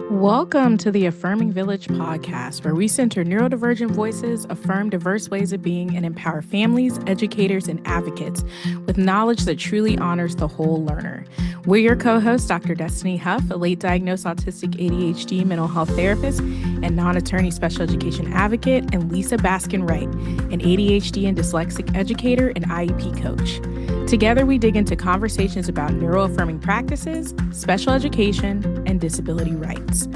Welcome to the Affirming Village podcast, where we center neurodivergent voices, affirm diverse ways of being, and empower families, educators, and advocates with knowledge that truly honors the whole learner. We're your co-hosts, Dr. Destiny Huff, a late diagnosed autistic ADHD mental health therapist and non-attorney special education advocate, and Lisa Baskin-Wright, an ADHD and dyslexic educator and IEP coach. Together, we dig into conversations about neuroaffirming practices, special education, and disability rights.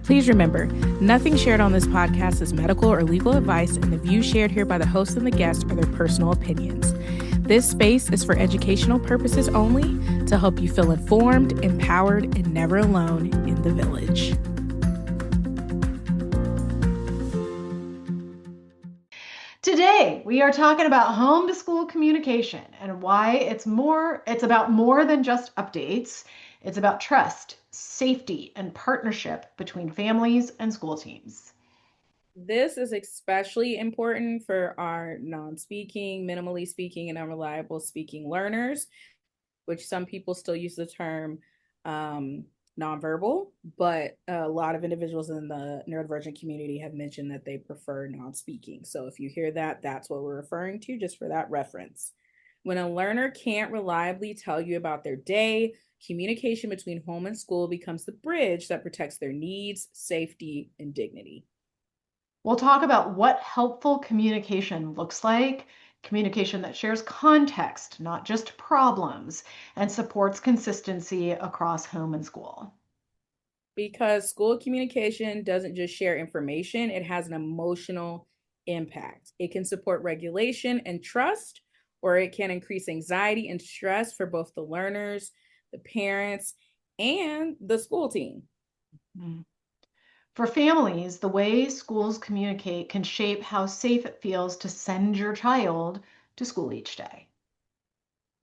Please remember, nothing shared on this podcast is medical or legal advice, and the views shared here by the host and the guest are their personal opinions. This space is for educational purposes only, to help you feel informed, empowered, and never alone in the village. Today, we are talking about home to school communication and why it's about more than just updates. It's about trust, safety, and partnership between families and school teams. This is especially important for our non-speaking, minimally speaking, and unreliable speaking learners, which some people still use the term nonverbal, but a lot of individuals in the neurodivergent community have mentioned that they prefer non-speaking. So if you hear that, that's what we're referring to, just for that reference. When a learner can't reliably tell you about their day, communication between home and school becomes the bridge that protects their needs, safety, and dignity. We'll talk about what helpful communication looks like, communication that shares context, not just problems, and supports consistency across home and school. Because school communication doesn't just share information, it has an emotional impact. It can support regulation and trust, or it can increase anxiety and stress for both the learners, the parents, and the school team. For families, the way schools communicate can shape how safe it feels to send your child to school each day.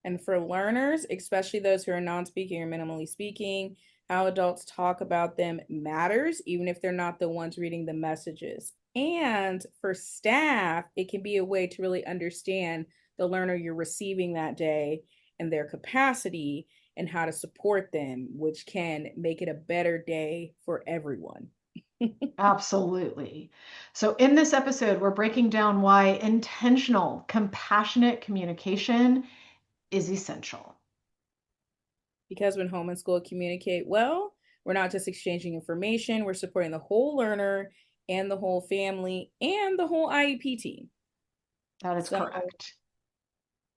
And for learners, especially those who are non-speaking or minimally speaking, how adults talk about them matters, even if they're not the ones reading the messages. And for staff, it can be a way to really understand the learner you're receiving that day and their capacity and how to support them, which can make it a better day for everyone. Absolutely. So, in this episode, we're breaking down why intentional, compassionate communication is essential. Because when home and school communicate well, we're not just exchanging information, we're supporting the whole learner and the whole family and the whole IEP team. That is correct.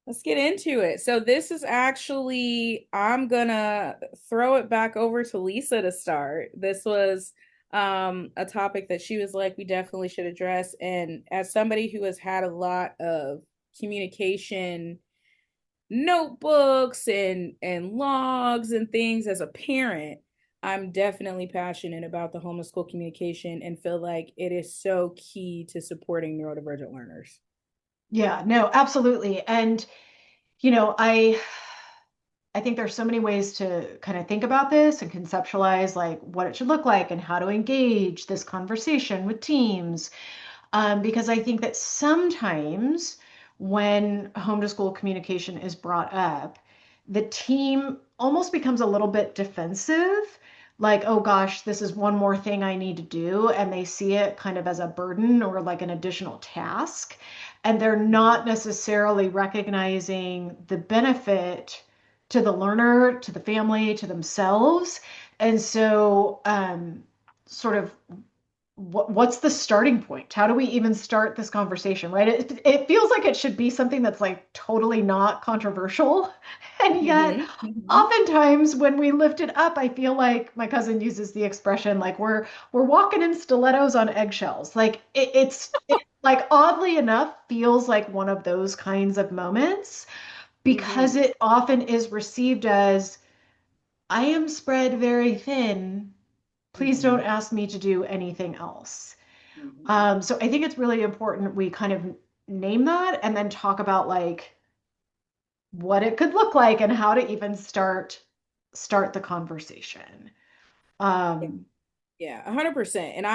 Let's get into it. So this is actually, I'm gonna throw it back over to Lisa to start. This was a topic that she was like, we definitely should address. And as somebody who has had a lot of communication notebooks and logs and things as a parent, I'm definitely passionate about the home and school communication and feel like it is so key to supporting neurodivergent learners. Yeah, no, absolutely. And I think there's so many ways to kind of think about this and conceptualize like what it should look like and how to engage this conversation with teams. Because I think that sometimes when home to school communication is brought up, the team almost becomes a little bit defensive. Like, oh gosh, this is one more thing I need to do. And they see it kind of as a burden or like an additional task. And they're not necessarily recognizing the benefit to the learner, to the family, to themselves. And so, sort of what's the starting point? How do we even start this conversation, right? It feels like it should be something that's like totally not controversial. And yet, oftentimes when we lift it up, I feel like my cousin uses the expression like we're walking in stilettos on eggshells. Like it like oddly enough feels like one of those kinds of moments because it often is received as I am spread very thin. Please don't ask me to do anything else. So I think it's really important we kind of name that and then talk about like what it could look like and how to even start the conversation. Um, Yeah, 100%. And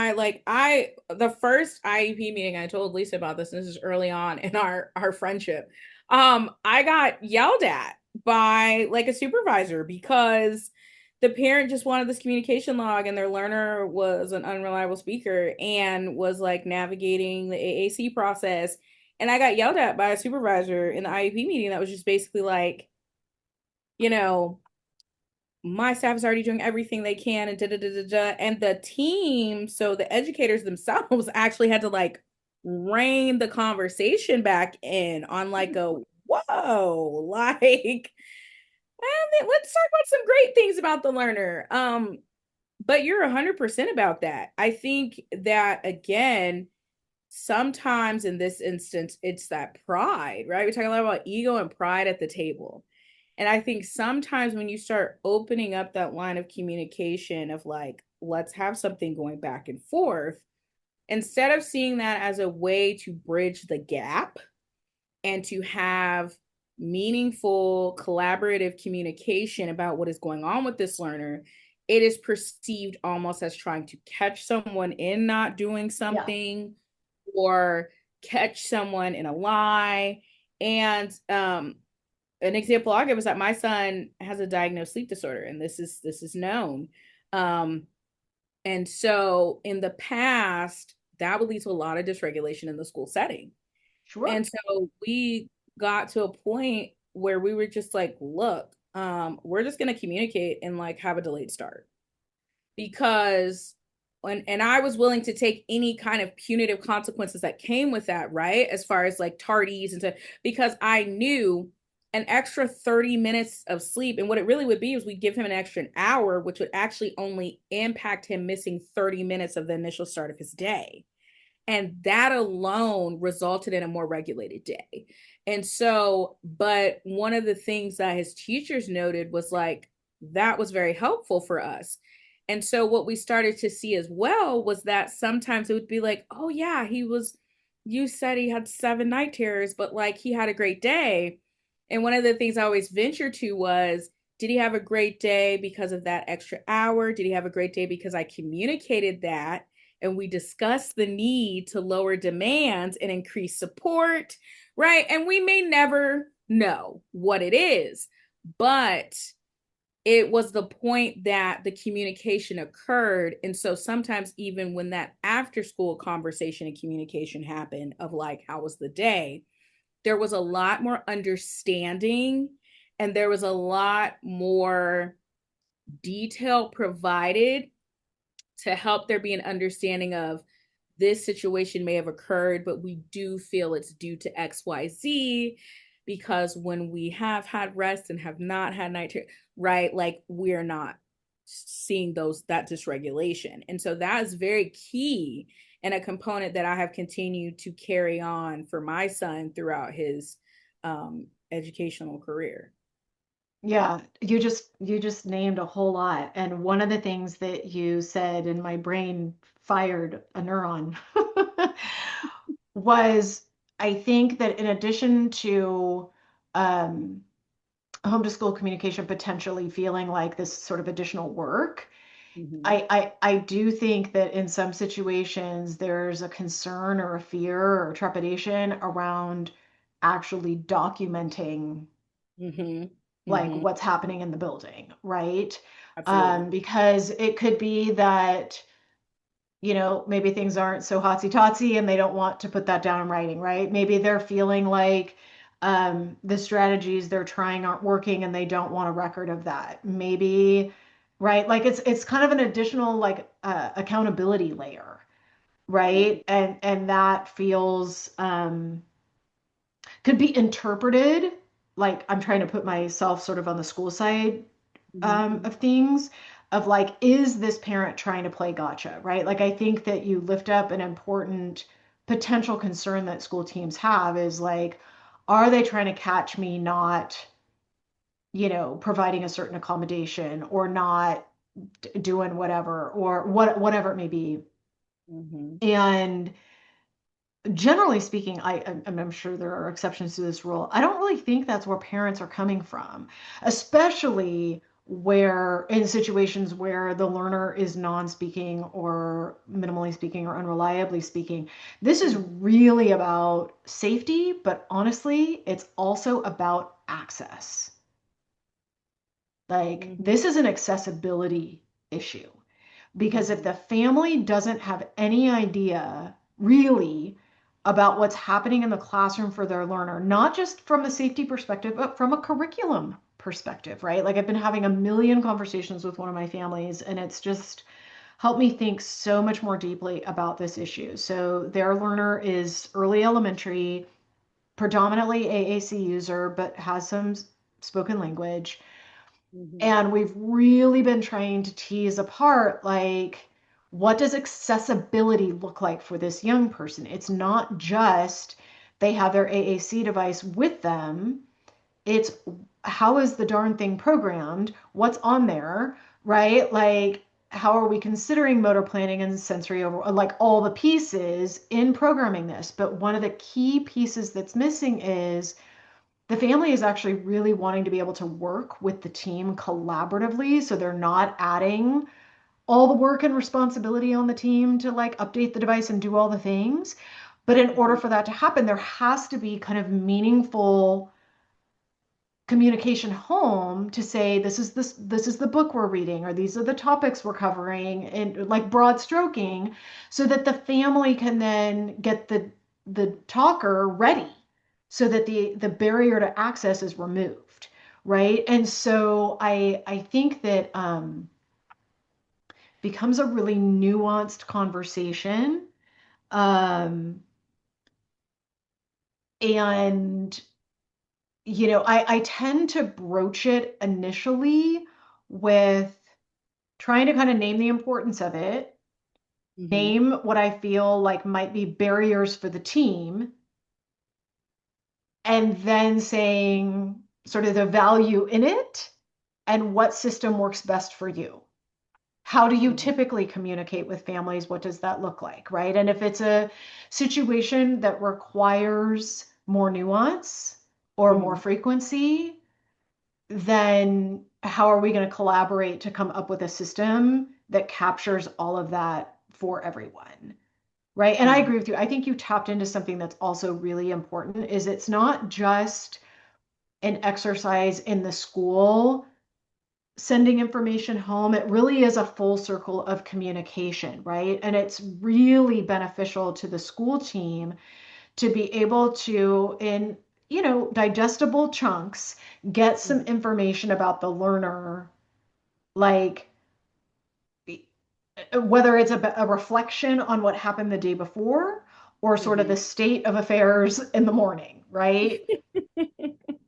the first IEP meeting, I told Lisa about this, and this is early on in our friendship. I got yelled at by like a supervisor because the parent just wanted this communication log, and their learner was an unreliable speaker and was like navigating the AAC process. And I got yelled at by a supervisor in the IEP meeting that was just basically like, you know, my staff is already doing everything they can and da da da da da. And the team, so the educators themselves actually had to like rein the conversation back in on like a whoa, like let's talk about some great things about the learner. But you're 100% about that. I think that again, sometimes in this instance, it's that pride, right? We talk a lot about ego and pride at the table. And I think sometimes when you start opening up that line of communication of like, let's have something going back and forth, instead of seeing that as a way to bridge the gap and to have meaningful collaborative communication about what is going on with this learner, it is perceived almost as trying to catch someone in not doing Yeah, something or catch someone in a lie. And an example I'll give is that my son has a diagnosed sleep disorder, and this is known. Um, and so in the past, that would lead to a lot of dysregulation in the school setting. sure. And so we got to a point where we were just like, look, we're just gonna communicate and like have a delayed start because and I was willing to take any kind of punitive consequences that came with that, right? As far as like tardies and stuff, because I knew an extra 30 minutes of sleep and what it really would be is we'd give him an extra hour, which would actually only impact him missing 30 minutes of the initial start of his day. And that alone resulted in a more regulated day. And so, but one of the things that his teachers noted was like, that was very helpful for us. And so, what we started to see as well was that sometimes it would be like, oh, yeah, you said he had 7 night terrors, but like he had a great day. And one of the things I always ventured to was, did he have a great day because of that extra hour? Did he have a great day because I communicated that? And we discuss the need to lower demands and increase support, right? And we may never know what it is, but it was the point that the communication occurred. And so sometimes, even when that after school conversation and communication happened, of like, how was the day? There was a lot more understanding and there was a lot more detail provided to help there be an understanding of this situation may have occurred, but we do feel it's due to XYZ because when we have had rest and have not had night, right? Like we're not seeing that dysregulation. And so that is very key and a component that I have continued to carry on for my son throughout his educational career. Yeah, you just named a whole lot. And one of the things that you said, and my brain fired a neuron, was I think that in addition to um, home to school communication potentially feeling like this sort of additional work, Mm-hmm. I do think that in some situations there's a concern or a fear or trepidation around actually documenting Mm-hmm. like Mm-hmm. what's happening in the building, right? Absolutely. Because it could be that, maybe things aren't so hotsy-totsy and they don't want to put that down in writing, right? Maybe they're feeling like the strategies they're trying aren't working and they don't want a record of that. Maybe, right? Like it's kind of an additional like accountability layer, right? And that feels could be interpreted like I'm trying to put myself sort of on the school side Mm-hmm. of things of like, is this parent trying to play gotcha, right? Like, I think that you lift up an important potential concern that school teams have is like, are they trying to catch me not, providing a certain accommodation or not doing whatever or whatever it may be. Mm-hmm. And generally speaking, I'm sure there are exceptions to this rule. I don't really think that's where parents are coming from, especially where in situations where the learner is non-speaking or minimally speaking or unreliably speaking. This is really about safety, but honestly, it's also about access. Like, Mm-hmm. this is an accessibility issue. Because if Mm-hmm. the family doesn't have any idea really about what's happening in the classroom for their learner, not just from a safety perspective, but from a curriculum perspective, right? Like, I've been having a million conversations with one of my families, and it's just helped me think so much more deeply about this issue. So, their learner is early elementary, predominantly AAC user, but has some spoken language. Mm-hmm. And we've really been trying to tease apart, like, what does accessibility look like for this young person? It's not just they have their AAC device with them. It's how is the darn thing programmed? What's on there, right? Like, how are we considering motor planning and sensory over, like all the pieces in programming this? But one of the key pieces that's missing is the family is actually really wanting to be able to work with the team collaboratively, so they're not adding all the work and responsibility on the team to like update the device and do all the things. But in order Mm-hmm. for that to happen, there has to be kind of meaningful communication home to say this is the book we're reading, or these are the topics we're covering, and like broad stroking, so that the family can then get the talker ready, so that the barrier to access is removed, right? And so I think that becomes a really nuanced conversation, um and I tend to broach it initially with trying to kind of name the importance of it, Mm-hmm. name what I feel like might be barriers for the team, and then saying sort of the value in it and what system works best for you. How do you Mm-hmm. typically communicate with families? What does that look like, right? And if it's a situation that requires more nuance or more Mm-hmm. frequency, then how are we going to collaborate to come up with a system that captures all of that for everyone? Right. And I Mm-hmm. agree with you. I think you tapped into something that's also really important is it's not just an exercise in the school sending information home. It really is a full circle of communication, right? And it's really beneficial to the school team to be able to, in digestible chunks, get some Mm-hmm. information about the learner, like whether it's a reflection on what happened the day before or sort of Mm-hmm. the state of affairs in the morning, right?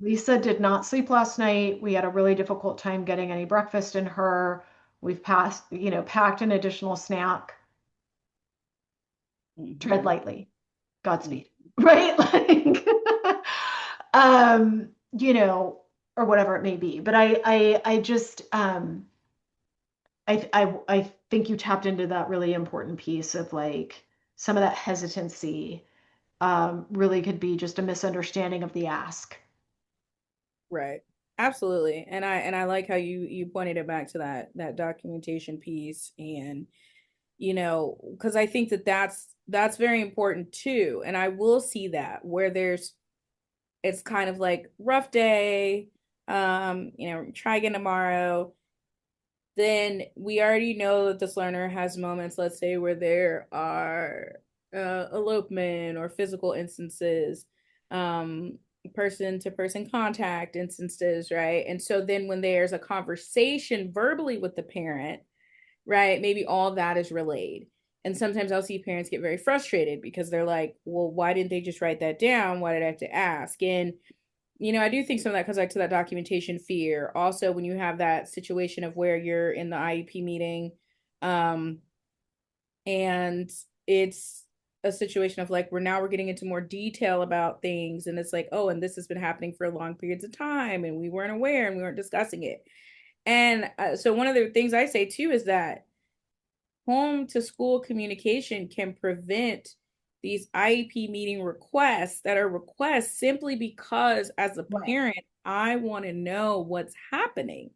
Lisa did not sleep last night. We had a really difficult time getting any breakfast in her. We've packed an additional snack. Tread Mm-hmm. lightly. Godspeed. Right? Like, um, you know, or whatever it may be. But I just, I think you tapped into that really important piece of like some of that hesitancy, really could be just a misunderstanding of the ask. Right. Absolutely. And I like how you pointed it back to that documentation piece, and because I think that's very important too. And I will see that where it's kind of like rough day, try again tomorrow. Then we already know that this learner has moments, let's say, where there are elopement or physical instances, um, person to person contact instances, right? And so then when there's a conversation verbally with the parent, right, maybe all that is relayed. And sometimes I'll see parents get very frustrated because they're like, well, why didn't they just write that down? Why did I have to ask? And I do think some of that comes back to that documentation fear. Also, when you have that situation of where you're in the IEP meeting, um, and it's a situation of like we're getting into more detail about things, and it's like, oh, and this has been happening for long periods of time, and we weren't aware and we weren't discussing it. And so one of the things I say too is that home to school communication can prevent these IEP meeting requests that are requests simply because, as a Right. parent, I want to know what's happening.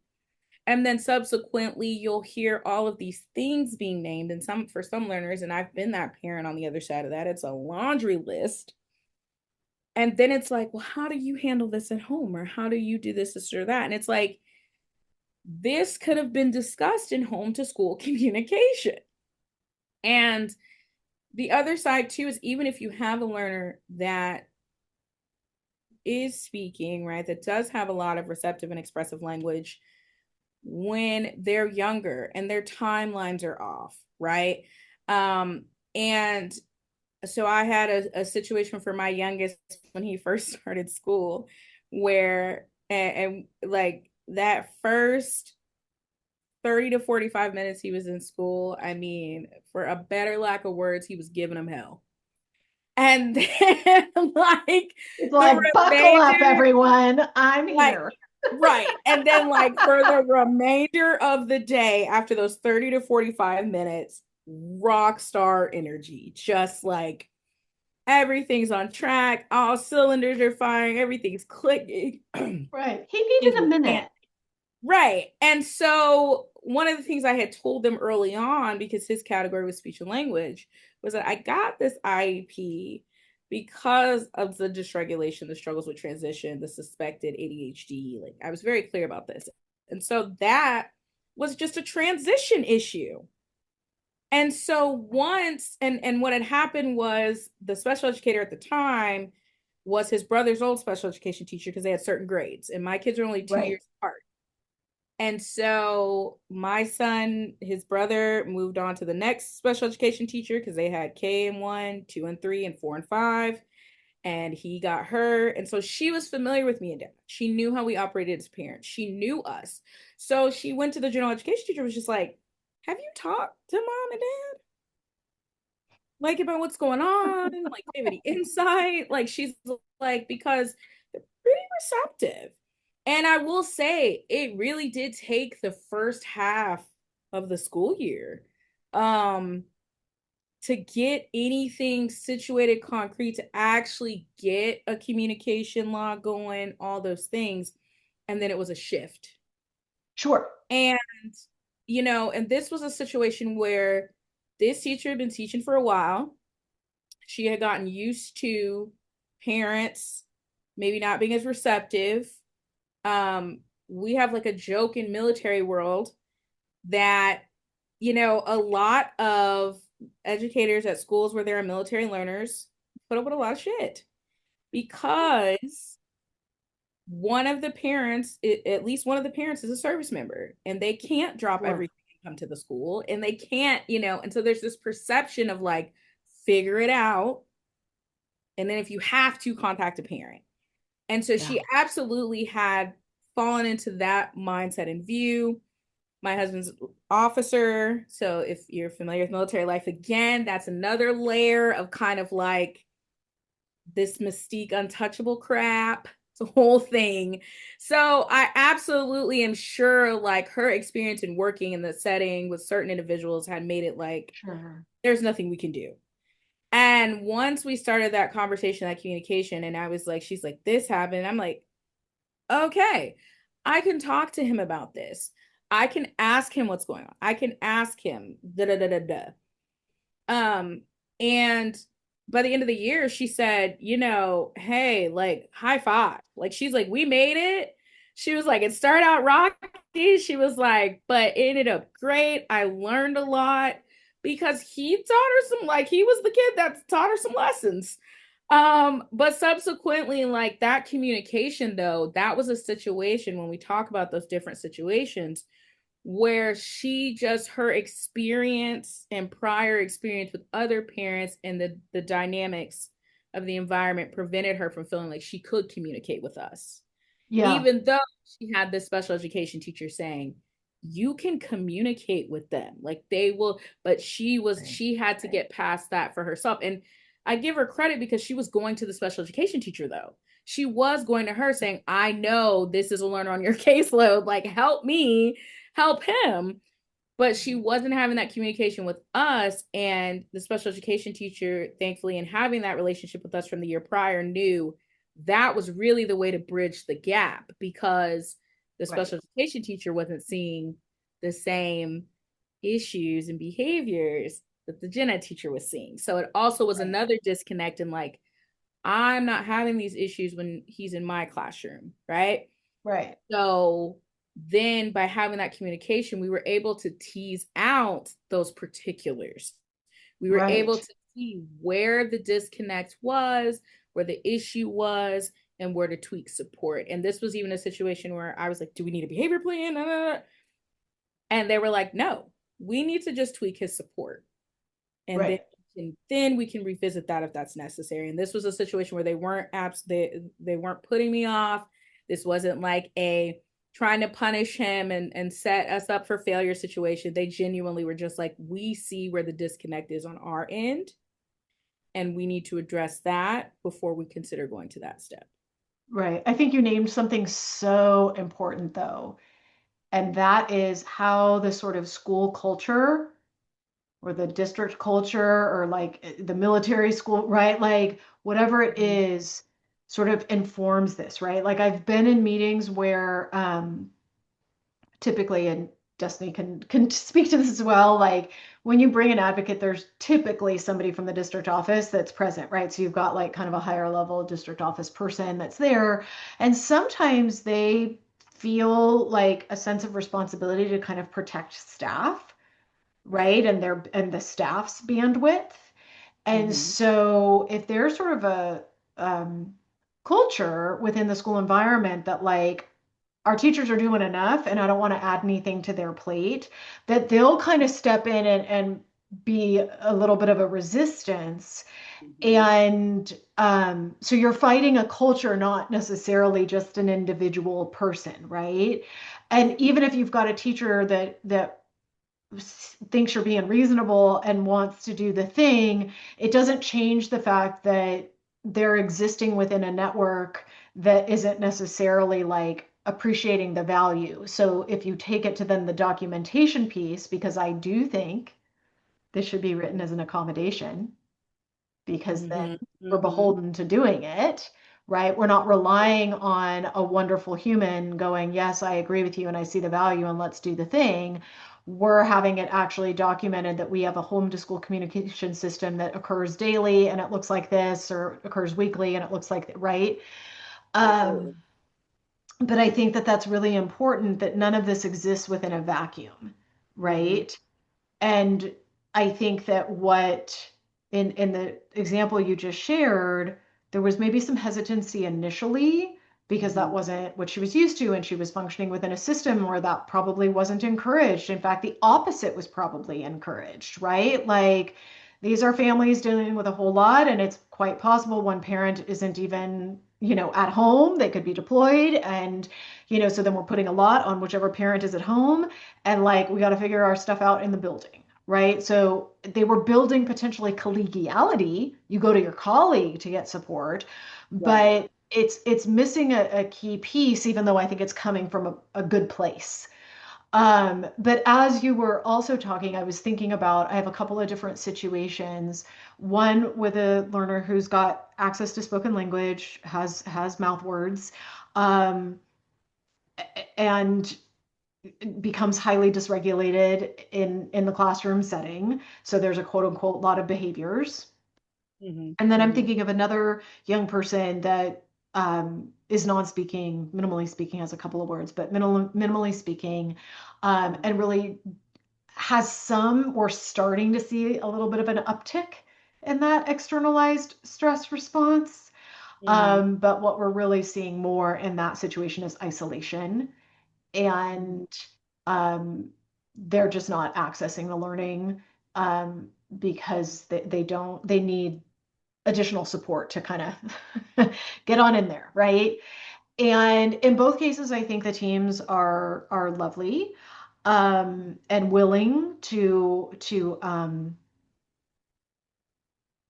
And then subsequently, you'll hear all of these things being named. And for some learners, and I've been that parent on the other side of that, it's a laundry list. And then it's like, well, how do you handle this at home? Or how do you do this or that? And it's like, this could have been discussed in home to school communication. And the other side too is, even if you have a learner that is speaking, right, that does have a lot of receptive and expressive language, when they're younger and their timelines are off, right? And so I had a situation for my youngest when he first started school where, and like that first 30 to 45 minutes he was in school, I mean, for a better lack of words, he was giving them hell. And then like It's the like, buckle up, remainder, everyone. I'm like, here. right. And then like for the remainder of the day, after those 30 to 45 minutes, rock star energy, just like everything's on track, all cylinders are firing, everything's clicking. Right. He Excuse needed a me. And minute. right. And so one of the things I had told them early on, because his category was speech and language, was that I got this IEP because of the dysregulation, the struggles with transition, the suspected ADHD. Like I was very clear about this. And so that was just a transition issue. And so once, and what had happened was the special educator at the time was his brother's old special education teacher, because they had certain grades, and my kids are only 2 years Right. apart. And so my son, his brother, moved on to the next special education teacher because they had K and 1, 2 and 3, and 4 and 5. And he got her. And so she was familiar with me and dad. She knew how we operated as parents. She knew us. So she went to the general education teacher, was just like, have you talked to mom and dad? Like about what's going on? Like, do you have any insight? Like, she's like, because they're pretty receptive. And I will say, it really did take the first half of the school year um to get anything situated concrete, to actually get a communication log going, all those things. And then it was a shift. Sure. And, and this was a situation where this teacher had been teaching for a while. She had gotten used to parents maybe not being as receptive. We have like a joke in military world that, a lot of educators at schools where there are military learners put up with a lot of shit because one of the parents, at least one of the parents, is a service member, and they can't drop Sure. everything and come to the school, and they can't, and so there's this perception of like, figure it out, and then if you have to, contact a parent. And so Yeah. she absolutely had fallen into that mindset and view. My husband's officer. So if you're familiar with military life, again, that's another layer of kind of like this mystique, untouchable crap. It's a whole thing. So I absolutely am sure like her experience in working in the setting with certain individuals had made it like, Sure. there's nothing we can do. And once we started that conversation, that communication, and I was like, she's like, this happened. I'm like, okay, I can talk to him about this. I can ask him what's going on. I can ask him da da da da da. Um, and by the end of the year, she said, hey, like high five. Like she's like, we made it. She was like, it started out rocky. She was like, but it ended up great. I learned a lot because he taught her some, like he was the kid that taught her some lessons. But subsequently, like that communication though, that was a situation when we talk about those different situations where she just, her experience and prior experience with other parents and the dynamics of the environment prevented her from feeling like she could communicate with us, Yeah. even though she had this special education teacher saying you can communicate with them, like they will. But Right. she had to get past that for herself. And I give her credit because she was going to the special education teacher though. She was going to her saying, I know this is a learner on your caseload, like help me help him. But she wasn't having that communication with us. And the special education teacher, thankfully, in having that relationship with us from the year prior, knew that was really the way to bridge the gap, because the Right. special education teacher wasn't seeing the same issues and behaviors that the gen ed teacher was seeing. So it also was Right. another disconnect in like, I'm not having these issues when he's in my classroom, right? Right. So then by having that communication, we were able to tease out those particulars. We were able Right. to see where the disconnect was, where the issue was, and where to tweak support. And this was even a situation where I was like, do we need a behavior plan? And they were like, no, we need to just tweak his support. And Right. then we can revisit that if that's necessary. And this was a situation where they weren't putting me off. This wasn't like a trying to punish him and set us up for failure situation. They genuinely were just like, we see where the disconnect is on our end, and we need to address that before we consider going to that step. Right. I think you named something so important though, and that is how the sort of school culture or the district culture or like the military school, right? Like whatever it Mm-hmm. is sort of informs this, right? Like I've been in meetings where typically, and Destiny can speak to this as well, like when you bring an advocate, there's typically somebody from the district office that's present, right? So you've got like kind of a higher level district office person that's there. And sometimes they feel like a sense of responsibility to kind of protect staff, right? And the staff's bandwidth. And Mm-hmm. so if there's sort of a culture within the school environment that like our teachers are doing enough and I don't want to add anything to their plate, that they'll kind of step in and be a little bit of a resistance. Mm-hmm. And so you're fighting a culture, not necessarily just an individual person, right? And even if you've got a teacher that thinks you're being reasonable and wants to do the thing, it doesn't change the fact that they're existing within a network that isn't necessarily like appreciating the value. So if you take it to then the documentation piece, because I do think this should be written as an accommodation, because then Mm-hmm. we're Mm-hmm. beholden to doing it, right? We're not relying on a wonderful human going, yes, I agree with you and I see the value and let's do the thing. We're having it actually documented that we have a home to school communication system that occurs daily and it looks like this, or occurs weekly and it looks like, right? Absolutely. Um, but I think that that's really important that none of this exists within a vacuum, Mm-hmm. right? And I think that what in the example you just shared, there was maybe some hesitancy initially because that Mm-hmm. wasn't what she was used to, and she was functioning within a system where that probably wasn't encouraged. In fact, the opposite was probably encouraged, right? Like these are families dealing with a whole lot, and it's quite possible one parent isn't even, at home. They could be deployed, and so then we're putting a lot on whichever parent is at home, and like we got to figure our stuff out in the building, right? So they were building potentially collegiality. You go to your colleague to get support, Right. but it's missing a key piece, even though I think it's coming from a good place. But as you were also talking, I was thinking about, I have a couple of different situations. One with a learner who's got access to spoken language, has mouth words, um, and becomes highly dysregulated in the classroom setting. So there's a quote unquote lot of behaviors. Mm-hmm. And then I'm Mm-hmm. thinking of another young person that is non-speaking, minimally speaking, has a couple of words, but minimally speaking, and really has some, or starting to see a little bit of an uptick in that externalized stress response. Mm-hmm. But what we're really seeing more in that situation is isolation, Mm-hmm. and um, they're just not accessing the learning um, because they need additional support to kind of get on in there, right? And in both cases, I think the teams are lovely and willing to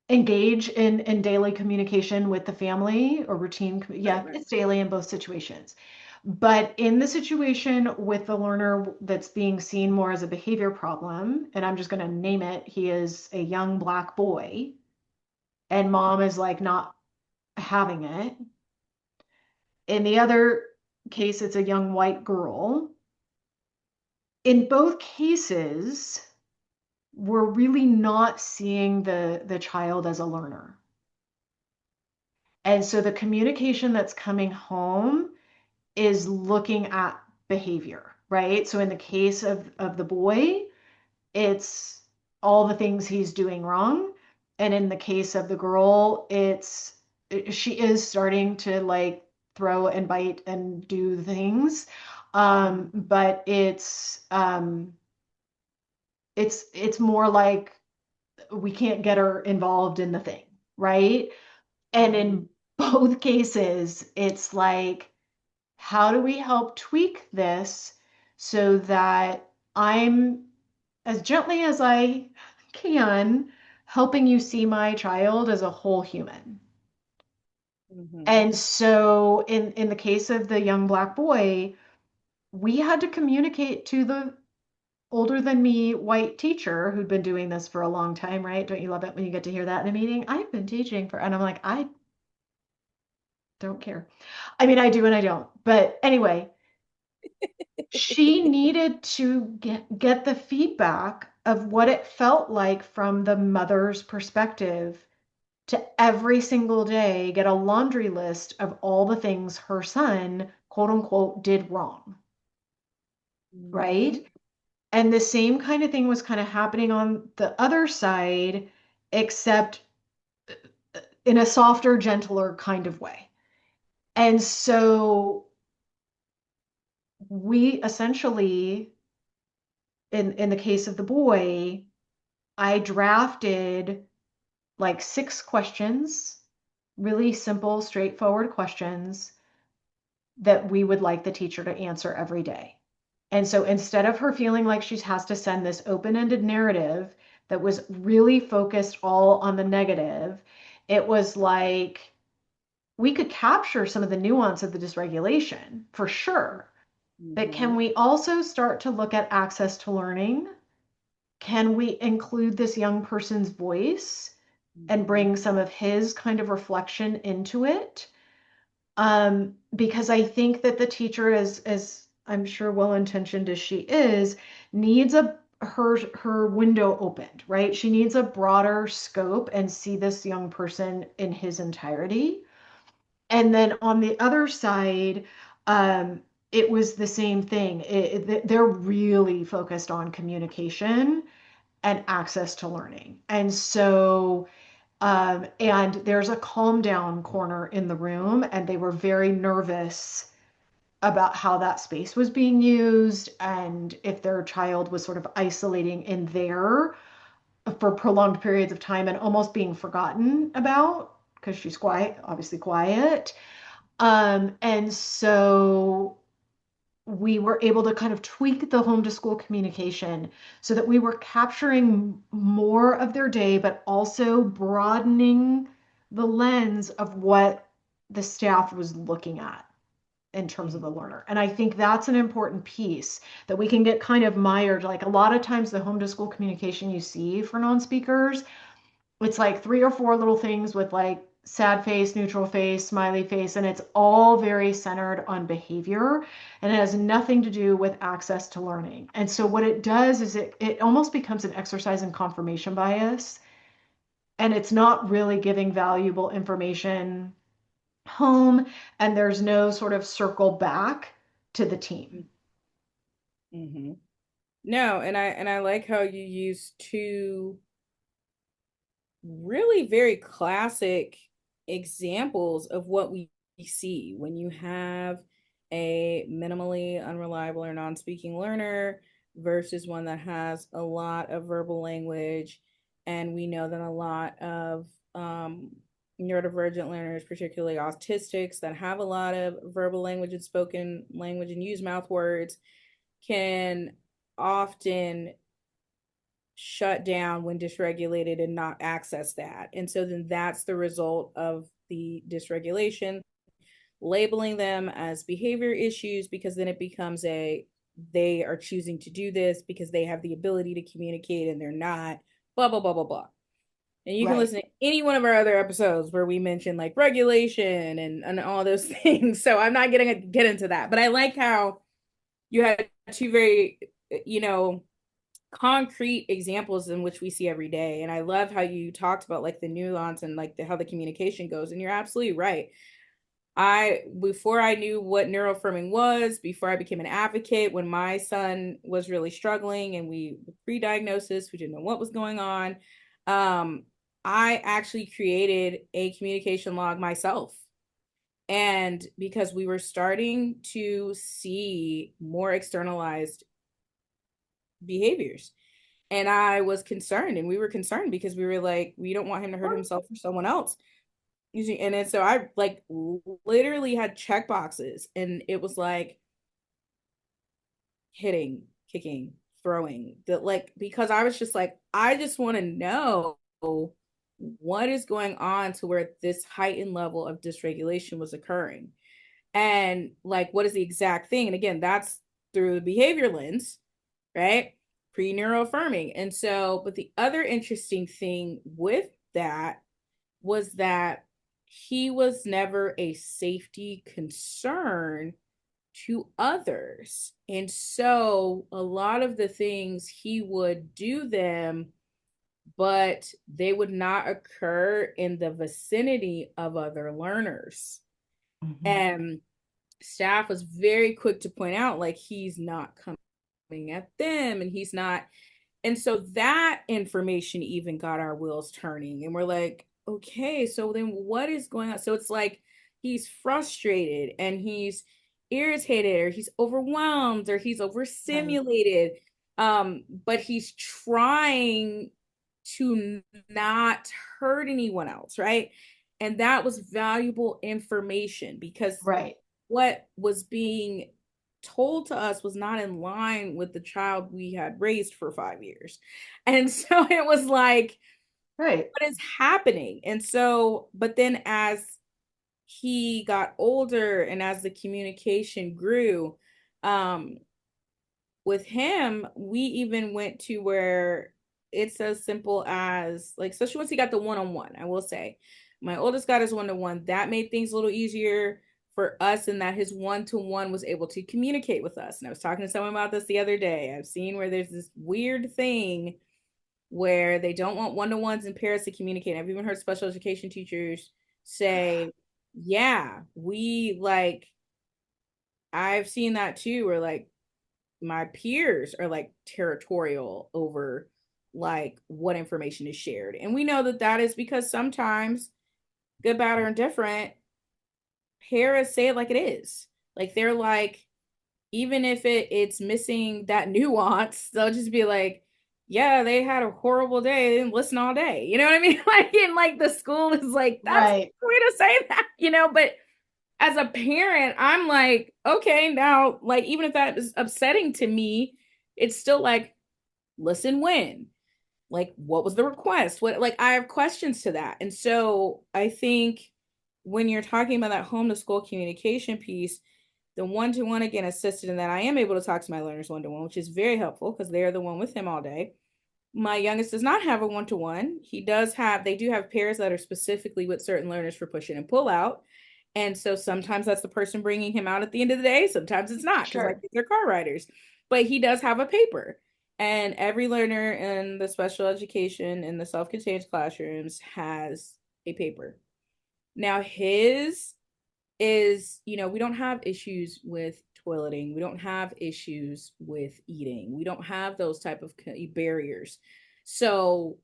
engage in daily communication with the family or routine. Right. Yeah, Right. it's daily in both situations. But in the situation with the learner that's being seen more as a behavior problem, and I'm just going to name it, he is a young Black boy, and mom is like not having it. In the other case, it's a young white girl. In both cases, we're really not seeing the child as a learner. And so the communication that's coming home is looking at behavior, right? So in the case of the boy, it's all the things he's doing wrong. And in the case of the girl, she is starting to like throw and bite and do things. But it's more like we can't get her involved in the thing, right? And in both cases, it's like, how do we help tweak this so that I'm as gently as I can helping you see my child as a whole human? Mm-hmm. And so in the case of the young black boy, we had to communicate to the older than me white teacher who'd been doing this for a long time, right? Don't you love it when you get to hear that in a meeting? I've been teaching for, and I'm like, I don't care. I mean, I do and I don't. But anyway, she needed to get the feedback of what it felt like from the mother's perspective to every single day get a laundry list of all the things her son, quote unquote, did wrong, Mm-hmm. right? And the same kind of thing was kind of happening on the other side, except in a softer, gentler kind of way. And so we essentially, in the case of the boy, I drafted like 6 questions, really simple, straightforward questions that we would like the teacher to answer every day. And so instead of her feeling like she has to send this open-ended narrative that was really focused all on the negative, it was like we could capture some of the nuance of the dysregulation for sure. But can Mm-hmm. we also start to look at access to learning? Can we include this young person's voice and Mm-hmm. bring some of his kind of reflection into it? Because I think that the teacher, as I'm sure well-intentioned as she is, needs her window opened, right? She needs a broader scope and see this young person in his entirety. And then on the other side, um, it was the same thing. They're really focused on communication and access to learning. And so and there's a calm down corner in the room, and they were very nervous about how that space was being used and if their child was sort of isolating in there for prolonged periods of time and almost being forgotten about because she's quiet, obviously quiet. And so we were able to kind of tweak the home to school communication so that we were capturing more of their day, but also broadening the lens of what the staff was looking at in terms of the Mm-hmm. learner. And I think that's an important piece that we can get kind of mired. Like a lot of times, the home to school communication you see for non speakers, it's like 3 or 4 little things with like sad face, neutral face, smiley face, and it's all very centered on behavior and it has nothing to do with access to learning. And so what it does is it almost becomes an exercise in confirmation bias and it's not really giving valuable information home and there's no sort of circle back to the team. Mm-hmm. No, and I like how you use two really very classic examples of what we see when you have a minimally unreliable or non-speaking learner versus one that has a lot of verbal language. And we know that a lot of neurodivergent learners, particularly autistics that have a lot of verbal language and spoken language and use mouth words, can often shut down when dysregulated and not access that. And so then that's the result of the dysregulation, labeling them as behavior issues because then it becomes a they are choosing to do this because they have the ability to communicate and they're not, blah, blah, blah, blah, blah. And you can Right. listen to any one of our other episodes where we mention like regulation and all those things. So I'm not getting to get into that. But I like how you had two very, you know, concrete examples in which we see every day. And I love how you talked about like the nuance and like how the communication goes. And you're absolutely right. before I knew what neuroaffirming was, before I became an advocate, when my son was really struggling and we pre-diagnosis, we didn't know what was going on. Um, I actually created a communication log myself. And because we were starting to see more externalized behaviors. And I was concerned, and we were concerned because we were like, we don't want him to hurt himself or someone else. And then so I like literally had check boxes, and it was like hitting, kicking, throwing, that like, because I was just like, I just want to know what is going on to where this heightened level of dysregulation was occurring. And like, what is the exact thing? And again, that's through the behavior lens, right? Pre-neuroaffirming. And so, but the other interesting thing with that was that he was never a safety concern to others. And so a lot of the things he would do them, but they would not occur in the vicinity of other learners. Mm-hmm. And staff was very quick to point out, like, he's not coming at them and he's not. And so that information even got our wheels turning. And we're like, okay, so then what is going on? So it's like he's frustrated and he's irritated, or he's overwhelmed, or he's Right. overstimulated. But he's trying to not hurt anyone else, right? And that was valuable information because Right. what was being told to us was not in line with the child we had raised for 5 years. And so it was like, Right. what is happening? And so, but then as he got older and as the communication grew, um, with him, we even went to where it's as simple as like, especially once he got the one-on-one, I will say, my oldest got his one-to-one. That made things a little easier for us, in that his one-to-one was able to communicate with us. And I was talking to someone about this the other day. I've seen where there's this weird thing where they don't want one-to-ones in pairs to communicate. I've even heard special education teachers say, yeah, we like, I've seen that too, where like my peers are like territorial over like what information is shared. And we know that that is because sometimes, good, bad, or indifferent, parents say it like it is. Like they're like, even if it's missing that nuance, they'll just be like, yeah, they had a horrible day. They didn't listen all day. You know what I mean? Like, in like the school is like, that's Right. the way to say that, but as a parent, I'm like, okay, now, like, even if that is upsetting to me, it's still like, listen when? Like, what was the request? What, like, I have questions to that. And so I think when you're talking about that home to school communication piece, the one-to-one, again, assisted in that I am able to talk to my learners one-to-one, which is very helpful because they're the one with him all day. My youngest does not have a one-to-one. They do have pairs that are specifically with certain learners for push in and pull out. And so sometimes that's the person bringing him out at the end of the day. Sometimes it's not, because like Sure. they're car riders. But he does have a paper. And every learner in the special education in the self-contained classrooms has a paper. Now his is, we don't have issues with toileting. We don't have issues with eating. We don't have those type of barriers. So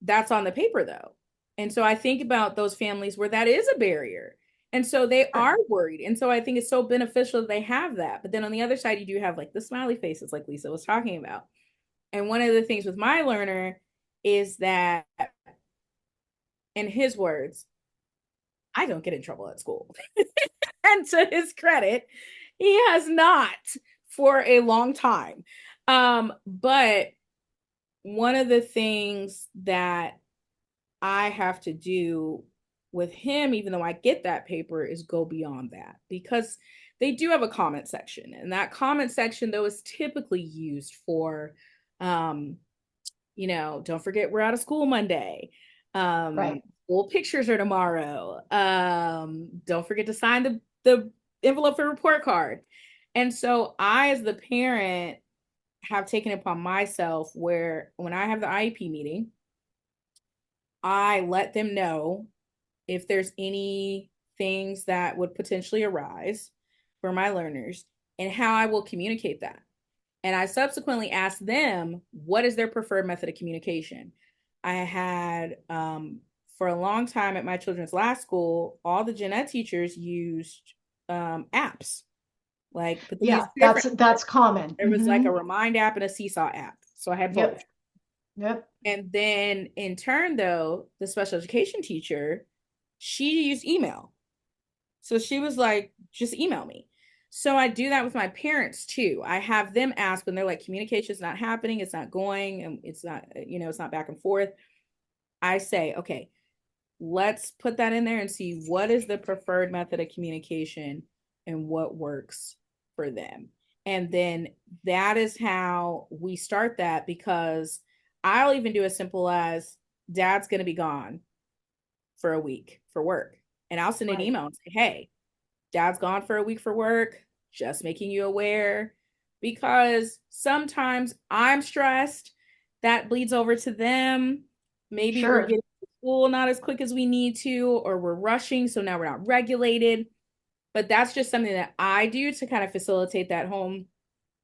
that's on the paper though. And so I think about those families where that is a barrier. And so they Sure. are worried. And so I think it's so beneficial that they have that. But then on the other side, you do have like the smiley faces, like Lisa was talking about. And one of the things with my learner is that, in his words, I don't get in trouble at school. And to his credit, he has not for a long time. But one of the things that I have to do with him, even though I get that paper, is go beyond that, because they do have a comment section. And that comment section, though, is typically used for, um, don't forget we're out of school Monday. Right. School pictures are tomorrow. Don't forget to sign the envelope for report card. And so I, as the parent, have taken it upon myself where when I have the IEP meeting, I let them know if there's anything things that would potentially arise for my learners and how I will communicate that. And I subsequently asked them, what is their preferred method of communication? I had, for a long time at my children's last school, all the gen ed teachers used apps. Like, but they Yeah, used two different. that's common. There was like a Remind app and a Seesaw app. So I had both. Yep. Yep. And then in turn, though, the special education teacher, she used email. So she was like, just email me. So I do that with my parents too. I have them ask when they're like, communication is not happening, it's not going, and it's not, it's not back and forth. I say, okay, let's put that in there and see what is the preferred method of communication and what works for them. And then that is how we start that, because I'll even do as simple as dad's going to be gone for a week for work. And I'll send an Right. email and say, hey, dad's gone for a week for work, just making you aware. Because sometimes I'm stressed, that bleeds over to them. Maybe we're Sure. getting to school not as quick as we need to, or we're rushing, so now we're not regulated. But that's just something that I do to kind of facilitate that home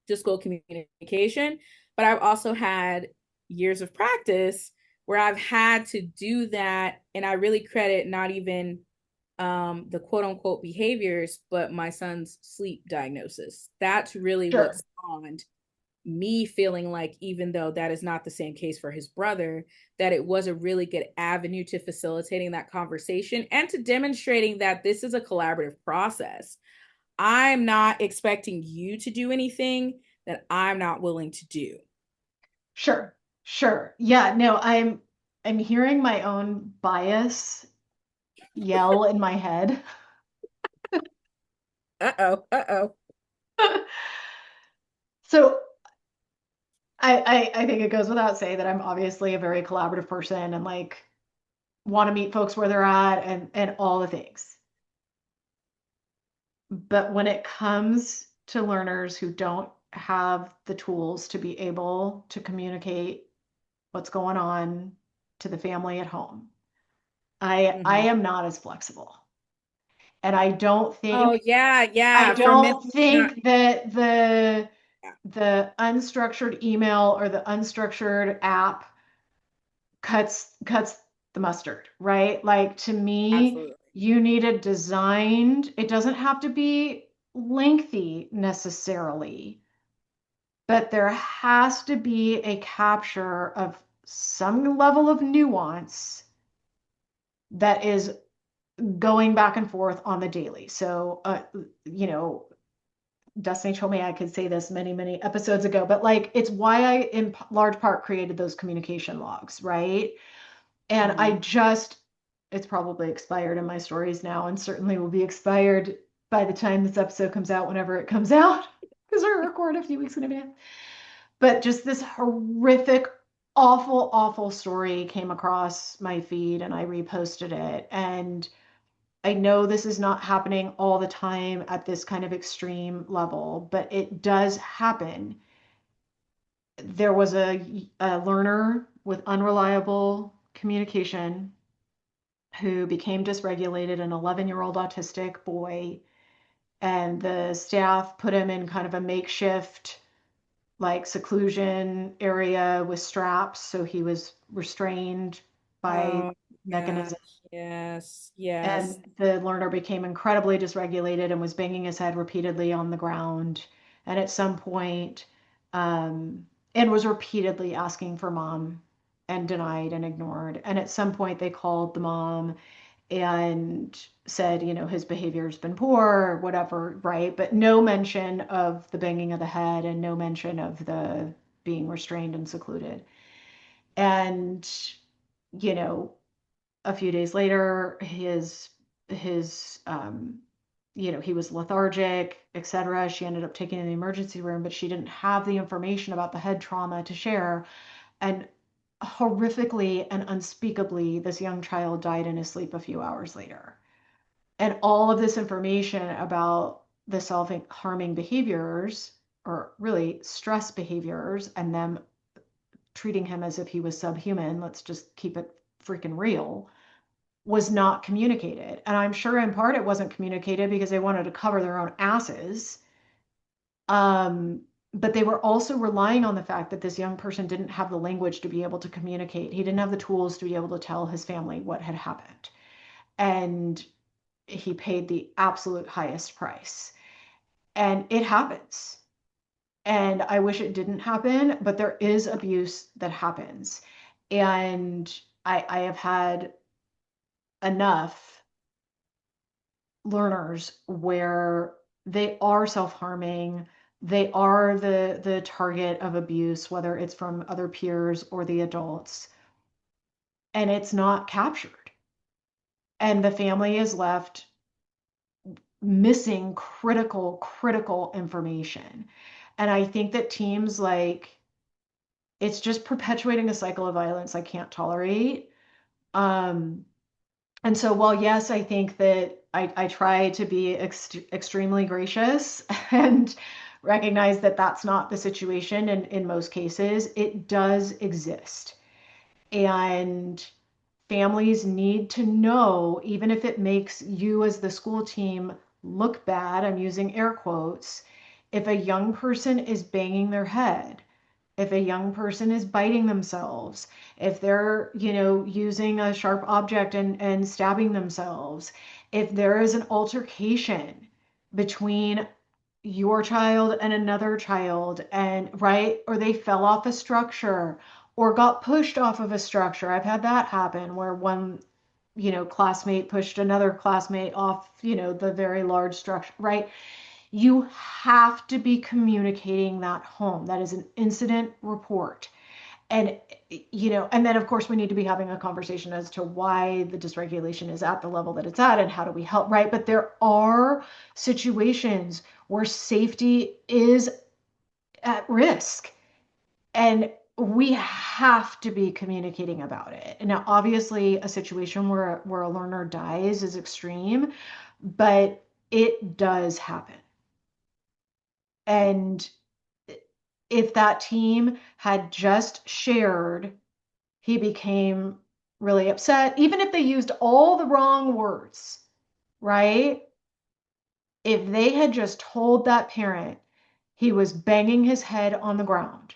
to school communication. But I've also had years of practice where I've had to do that. And I really credit not even the quote unquote behaviors, but my son's sleep diagnosis. That's really what Sure. spawned me feeling like, even though that is not the same case for his brother, that it was a really good avenue to facilitating that conversation and to demonstrating that this is a collaborative process. I'm not expecting you to do anything that I'm not willing to do. Sure. Sure. Yeah, no, I'm hearing my own bias yell in my head. Uh-oh, uh-oh. So I think it goes without saying that I'm obviously a very collaborative person and like want to meet folks where they're at and all the things. But when it comes to learners who don't have the tools to be able to communicate what's going on to the family at home, I Mm-hmm. am not as flexible. And I don't Oh think yeah, I yeah. For men, don't not think that yeah, the unstructured email or the unstructured app cuts the mustard, right? Like to me, absolutely. you need it designed. It doesn't have to be lengthy necessarily, but there has to be a capture of some level of nuance that is going back and forth on the daily. So, you know, Destiny told me I could say this many, many episodes ago, but like it's why I, in large part, created those communication logs, right? And I Mm-hmm. just, it's probably expired in my stories now, and certainly will be expired by the time this episode comes out, whenever it comes out, because we record a few weeks in advance. But just this horrific, awful, awful story came across my feed, and I reposted it. And I know this is not happening all the time at this kind of extreme level, but it does happen. There was a learner with unreliable communication who became dysregulated, an 11-year-old autistic boy, and the staff put him in kind of a makeshift like seclusion area with straps, so he was restrained by Oh gosh, mechanism. yes, yes. And the learner became incredibly dysregulated and was banging his head repeatedly on the ground. And at some point, and was repeatedly asking for mom and denied and ignored. And at some point, they called the mom and said, you know, his behavior has been poor or whatever, right? But no mention of the banging of the head and no mention of the being restrained and secluded. And, you know, a few days later, his you know, he was lethargic, etc. She ended up taking him to the emergency room, but she didn't have the information about the head trauma to share. And horrifically and unspeakably, this young child died in his sleep a few hours later. And all of this information about the self-harming behaviors, or really stress behaviors, and them treating him as if he was subhuman, let's just keep it freaking real, was not communicated. And I'm sure in part it wasn't communicated because they wanted to cover their own asses. Um, but they were also relying on the fact that this young person didn't have the language to be able to communicate. He didn't have the tools to be able to tell his family what had happened. And he paid the absolute highest price. And it happens. And I wish it didn't happen, but there is abuse that happens. And I have had enough learners where they are self-harming, they are the target of abuse, whether it's from other peers or the adults, and it's not captured. And the family is left missing critical information. And I think that teams like it's just perpetuating a cycle of violence I can't tolerate. Um, And so, while yes, I think that I try to be extremely gracious and recognize that that's not the situation in most cases, it does exist. And families need to know, even if it makes you as the school team look bad, I'm using air quotes, if a young person is banging their head, if a young person is biting themselves, if they're, using a sharp object and stabbing themselves, if there is an altercation between your child and another child, and right, or they fell off a structure or got pushed off of a structure. I've had that happen where one, classmate pushed another classmate off, the very large structure, right? You have to be communicating that home. That is an incident report. And, and then of course we need to be having a conversation as to why the dysregulation is at the level that it's at and how do we help, right? But there are situations where safety is at risk, and we have to be communicating about it. And now, obviously, a situation where a learner dies is extreme, but it does happen. And if that team had just shared, he became really upset, even if they used all the wrong words, right? If they had just told that parent he was banging his head on the ground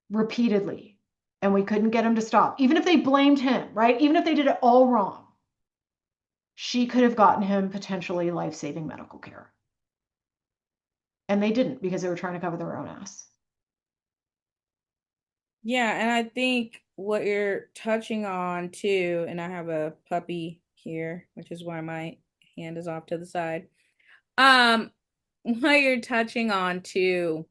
repeatedly and we couldn't get him to stop, even if they blamed him, right? Even if they did it all wrong, she could have gotten him potentially life saving medical care. And they didn't because they were trying to cover their own ass. Yeah, and I think what you're touching on too, and I have a puppy here, which is why my hand is off to the side. Um, what you're touching on too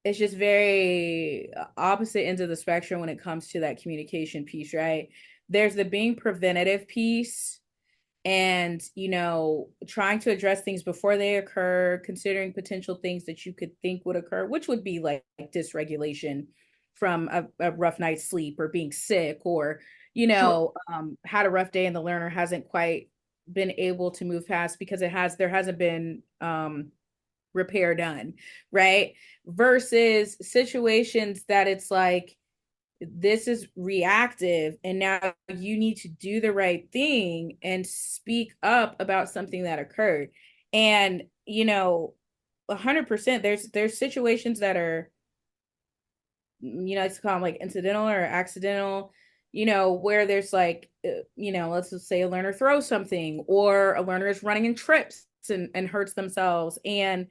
is just very opposite ends of the spectrum when it comes to that communication piece, right? There's the being preventative piece and trying to address things before they occur, considering potential things that you could think would occur, which would be like dysregulation from a rough night's sleep or being sick, or Sure. had a rough day and the learner hasn't quite been able to move past because there hasn't been repair done, right? Versus situations that it's like this is reactive and now you need to do the right thing and speak up about something that occurred. And 100%, there's situations that are, it's called like incidental or accidental, where there's like, let's just say a learner throws something or a learner is running and trips and hurts themselves, and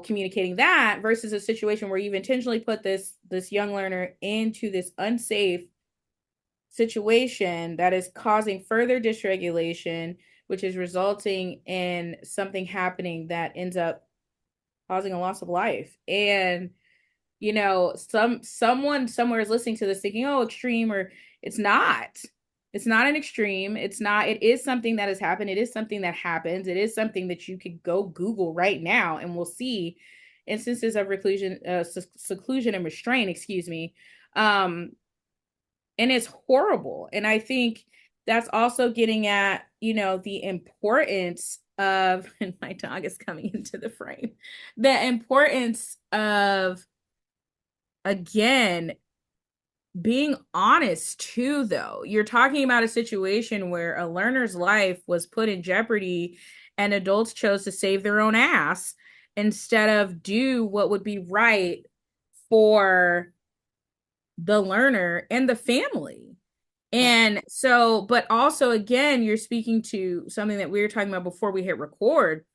communicating that versus a situation where you've intentionally put this young learner into this unsafe situation that is causing further dysregulation, which is resulting in something happening that ends up causing a loss of life. And someone somewhere is listening to this thinking, oh, extreme, or it's not. It's not an extreme. It's not. It is something that has happened. It is something that happens. It is something that you could go Google right now and we'll see instances of reclusion, seclusion and restraint, excuse me. And it's horrible. And I think that's also getting at, the importance of, and my dog is coming into the frame, the importance of, again, being honest too, though. You're talking about a situation where a learner's life was put in jeopardy and adults chose to save their own ass instead of do what would be right for the learner and the family. Right. And so, but also, again, you're speaking to something that we were talking about before we hit record,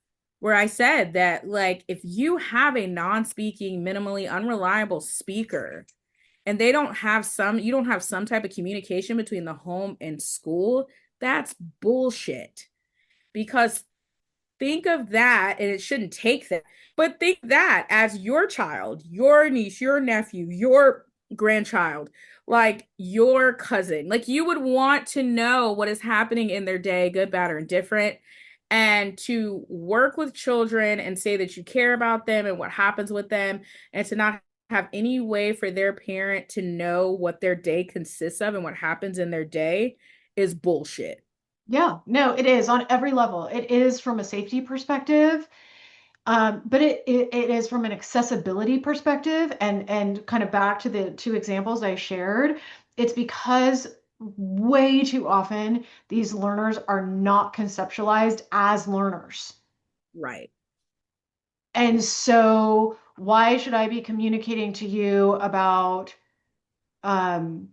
where I said that, like, if you have a non speaking, minimally unreliable speaker, and you don't have some type of communication between the home and school, that's bullshit. Because think of that, and it shouldn't take that, but think that as your child, your niece, your nephew, your grandchild, like your cousin, like you would want to know what is happening in their day, good, bad, or indifferent, and to work with children and say that you care about them and what happens with them, and to not have any way for their parent to know what their day consists of and what happens in their day is bullshit. Yeah, no, it is on every level. It is from a safety perspective, but it is from an accessibility perspective, and kind of back to the two examples I shared. It's because way too often these learners are not conceptualized as learners. Right. And so why should I be communicating to you about um,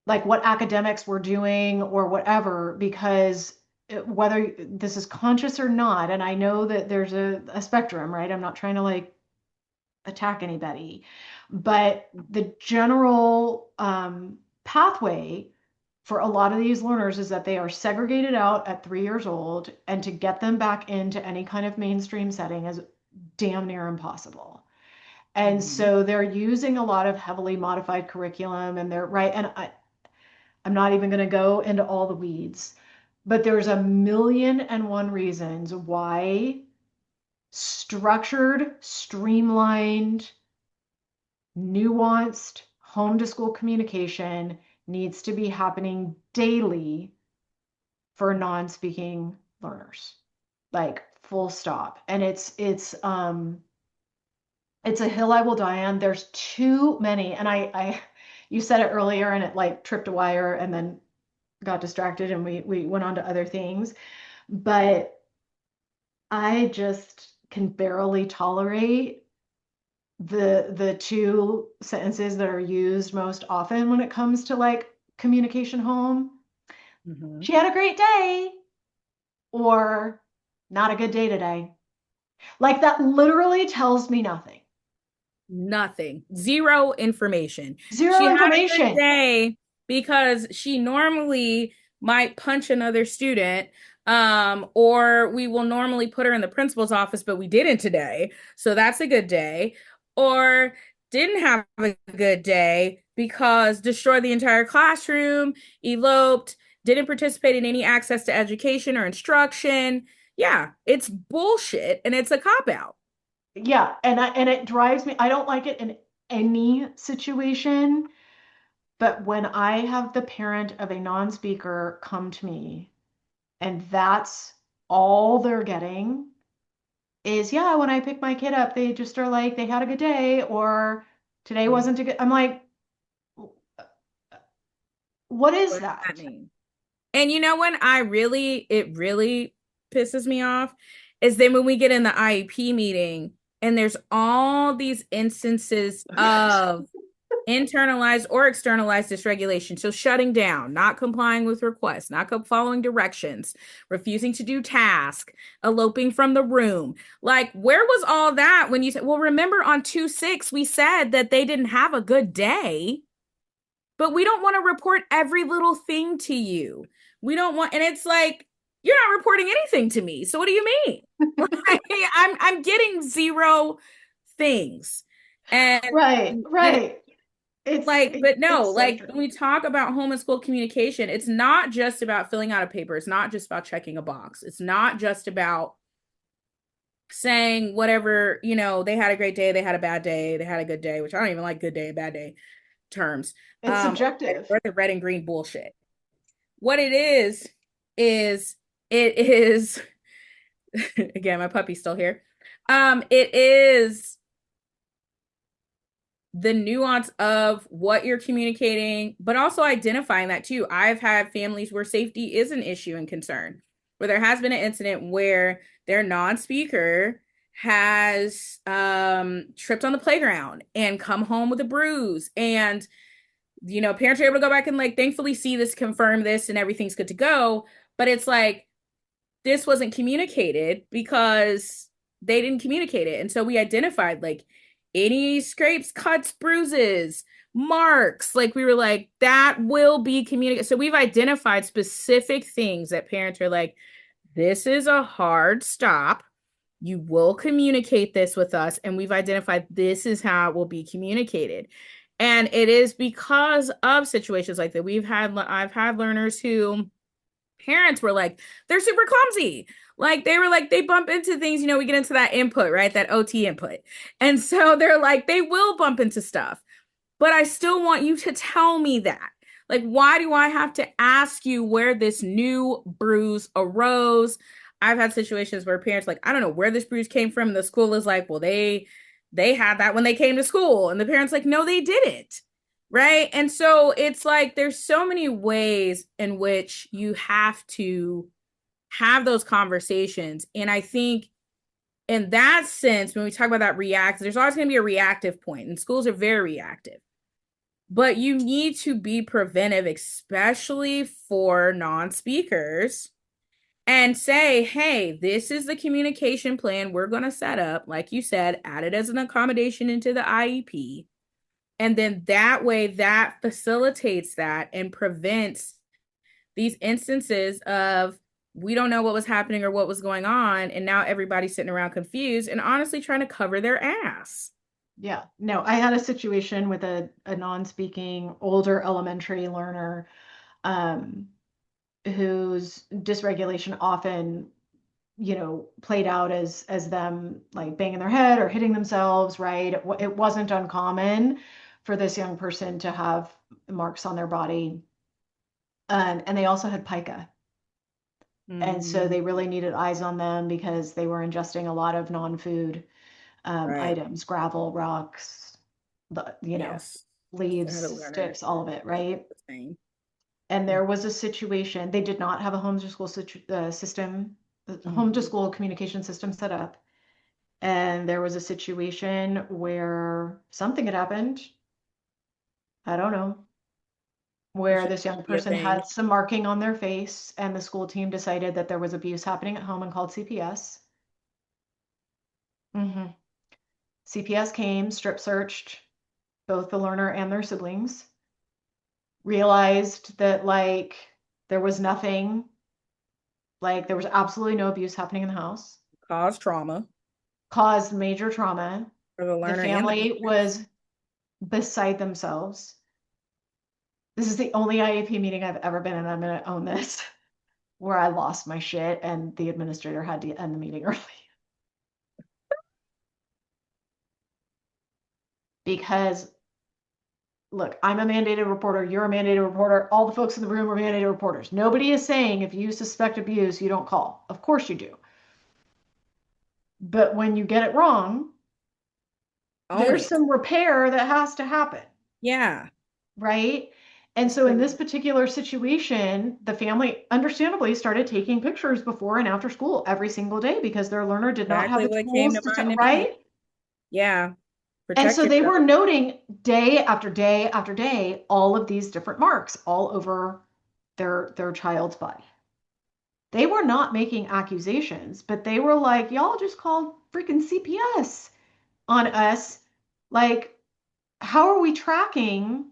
like what academics were doing or whatever, because whether this is conscious or not, and I know that there's a spectrum, right? I'm not trying to like attack anybody, but the general pathway for a lot of these learners is that they are segregated out at 3 years old, and to get them back into any kind of mainstream setting is damn near impossible. And Mhm. so they're using a lot of heavily modified curriculum, and they're right. And I'm not even going to go into all the weeds, but there's a million and one reasons why structured, streamlined, nuanced home to school communication needs to be happening daily for non-speaking learners. Like full stop. And it's a hill I will die on. There's too many. And I you said it earlier and it like tripped a wire and then got distracted and we went on to other things. But I just can barely tolerate the two sentences that are used most often when it comes to like communication home. Mhm. She had a great day, or not a good day today. Like that literally tells me nothing. Nothing. Zero information. She Zero had a good information. day because she normally might punch another student, or we will normally put her in the principal's office, but we didn't today. So that's a good day. Or didn't have a good day because destroyed the entire classroom, eloped, didn't participate in any access to education or instruction. Yeah, it's bullshit and it's a cop out. Yeah, and it drives me. I don't like it in any situation, but when I have the parent of a non-speaker come to me and that's all they're getting is, yeah, when I pick my kid up, they just are like, they had a good day, or today wasn't a good. I'm like, what is What does that that? mean? And you know when it really pisses me off is then when we get in the IEP meeting and there's all these instances of internalized or externalized dysregulation. So shutting down, not complying with requests, not following directions, refusing to do task, eloping from the room. Like, where was all that when you said, well, remember on 2-6, we said that they didn't have a good day, but we don't want to report every little thing to you. We don't want, and it's like, you're not reporting anything to me. So what do you mean? Like, I'm getting zero things. And Right, it, right. like, but no, It's so like when true. we talk about home and school communication, it's not just about filling out a paper. It's not just about checking a box. It's not just about saying whatever, they had a great day, they had a bad day, they had a good day, which I don't even like good day and bad day terms. It's Um, subjective. or the red and green bullshit. What it is it is again, my puppy's still here. It is the nuance of what you're communicating, but also identifying that too. I've had families where safety is an issue and concern, where there has been an incident where their non-speaker has tripped on the playground and come home with a bruise. And, parents are able to go back and like thankfully see this, confirm this, and everything's good to go. But it's like this wasn't communicated because they didn't communicate it. And so we identified like any scrapes, cuts, bruises, marks. Like we were like, that will be communicated. So we've identified specific things that parents are like, this is a hard stop. You will communicate this with us. And we've identified this is how it will be communicated. And it is because of situations like that. I've had learners who parents were like, they're super clumsy. Like they were like, they bump into things, we get into that input, right? That OT input. And so they're like, they will bump into stuff, but I still want you to tell me that. Like, why do I have to ask you where this new bruise arose? I've had situations where parents like, I don't know where this bruise came from. And the school is like, well, they had that when they came to school. And the parents like, no, they didn't. Right. And so it's like there's so many ways in which you have to have those conversations. And I think in that sense, when we talk about that there's always going to be a reactive point, and schools are very reactive. But you need to be preventive, especially for non-speakers, and say, hey, this is the communication plan we're going to set up. Like you said, add it as an accommodation into the IEP. And then that way, that facilitates that and prevents these instances of we don't know what was happening or what was going on. And now everybody's sitting around confused and honestly trying to cover their ass. Yeah, no, I had a situation with a non-speaking older elementary learner um, whose dysregulation often, played out as them like banging their head or hitting themselves, right? It wasn't uncommon for this young person to have marks on their body. And they also had pica. And so Mm-hmm. they really needed eyes on them because they were ingesting a lot of non-food Right. items, gravel, rocks, the, Yes. I leaves, had a learner sticks, all of it, right? the same. And there was a situation, they did not have a system, home to Mm-hmm. school communication system set up. And there was a situation where something had happened, I don't know, It where should this young be a person thing. had some marking on their face, and the school team decided that there was abuse happening at home and called CPS. CPS came, strip searched both the learner and their siblings, realized that like there was nothing, like there was absolutely no abuse happening in the house, Cause trauma caused major trauma. for the The learner and the family parents. was beside themselves. This is the only IEP meeting I've ever been in. I'm going to own this, where I lost my shit and the administrator had to end the meeting early. Because look, I'm a mandated reporter, you're a mandated reporter, all the folks in the room are mandated reporters. Nobody is saying if you suspect abuse, you don't call. Of course you do. But when you get it wrong, Own there's it. some repair that has to happen, Yeah. right? And so in this Absolutely. particular situation, the family understandably started taking pictures before and after school every single day because their learner did not have Exactly the what came tools to mind to me. right? Yeah. And Protect so they yourself. were noting day after day after day all of these different marks all over their child's body. They were not making accusations, but they were like, y'all just called freaking CPS on us. Like, how are we tracking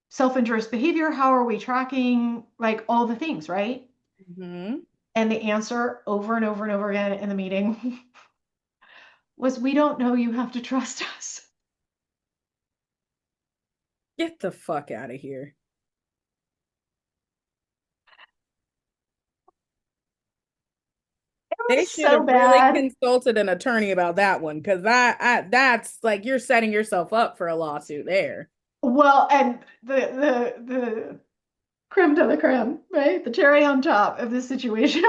self-injurious behavior? How are we tracking like all the things, right? Mm-hmm. And the answer over and over and over again in the meeting was, we don't know, you have to trust us. Get the fuck out of here. It They was should so have really bad. consulted an attorney about that one because that's like you're setting yourself up for a lawsuit there. Well, and the creme de la creme, right? The cherry on top of this situation.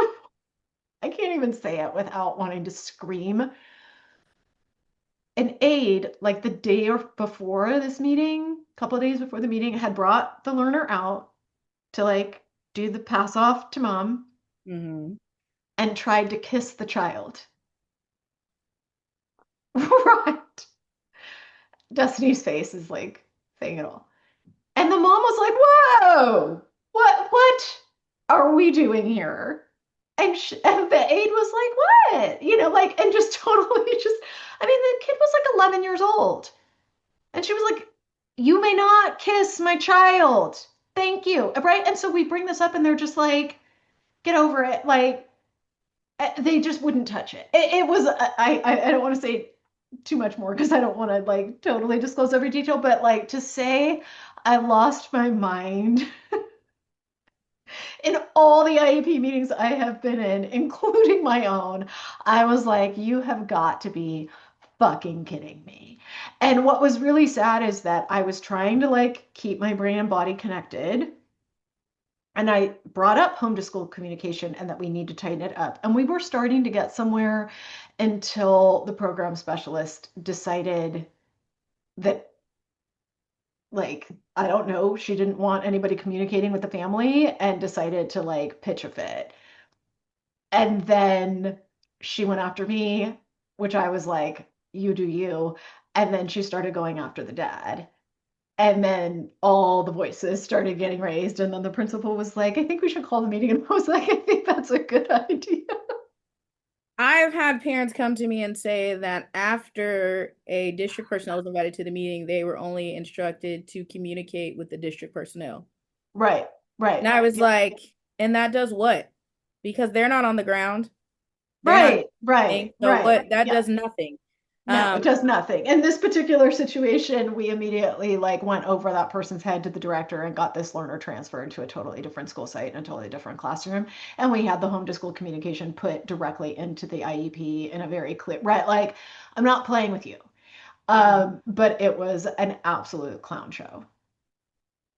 I can't even say it without wanting to scream. an aide, like the day before this meeting, a couple of days before the meeting, had brought the learner out to like do the pass off to mom Mm-hmm. and tried to kiss the child. Right. Destiny's face is like saying it all. And the mom was like, "Whoa, what are we doing here?" And the aide was like, "What?" Like, and just totally just, I mean, the kid was like 11 years old. And she was like, "You may not kiss my child. Thank you." Right? And so we bring this up and they're just like, "Get over it." Like, they just wouldn't touch it. It was, I don't want to say too much more because I don't want to like totally disclose every detail, but like to say I lost my mind in all the IEP meetings I have been in, including my own, I was like, you have got to be fucking kidding me. And what was really sad is that I was trying to like keep my brain and body connected. And I brought up home to school communication and that we need to tighten it up. And we were starting to get somewhere until the program specialist decided that, like, I don't know, she didn't want anybody communicating with the family and decided to like pitch a fit. And then she went after me, which I was like, you do you. And then she started going after the dad. And then all the voices started getting raised. And then the principal was like, I think we should call the meeting. And I was like, I think that's a good idea. I've had parents come to me and say that after a district personnel was invited to the meeting, they were only instructed to communicate with the district personnel. Right, And right. I was Yeah. like, and that does what? Because they're not on the ground. They're not Right, right, so right. what that Yeah. does nothing. No, it does nothing. In this particular situation, we immediately like went over that person's head to the director and got this learner transferred to a totally different school site and a totally different classroom. And we had the home to school communication put directly into the IEP in a very clear, right? Like, I'm not playing with you. But it was an absolute clown show.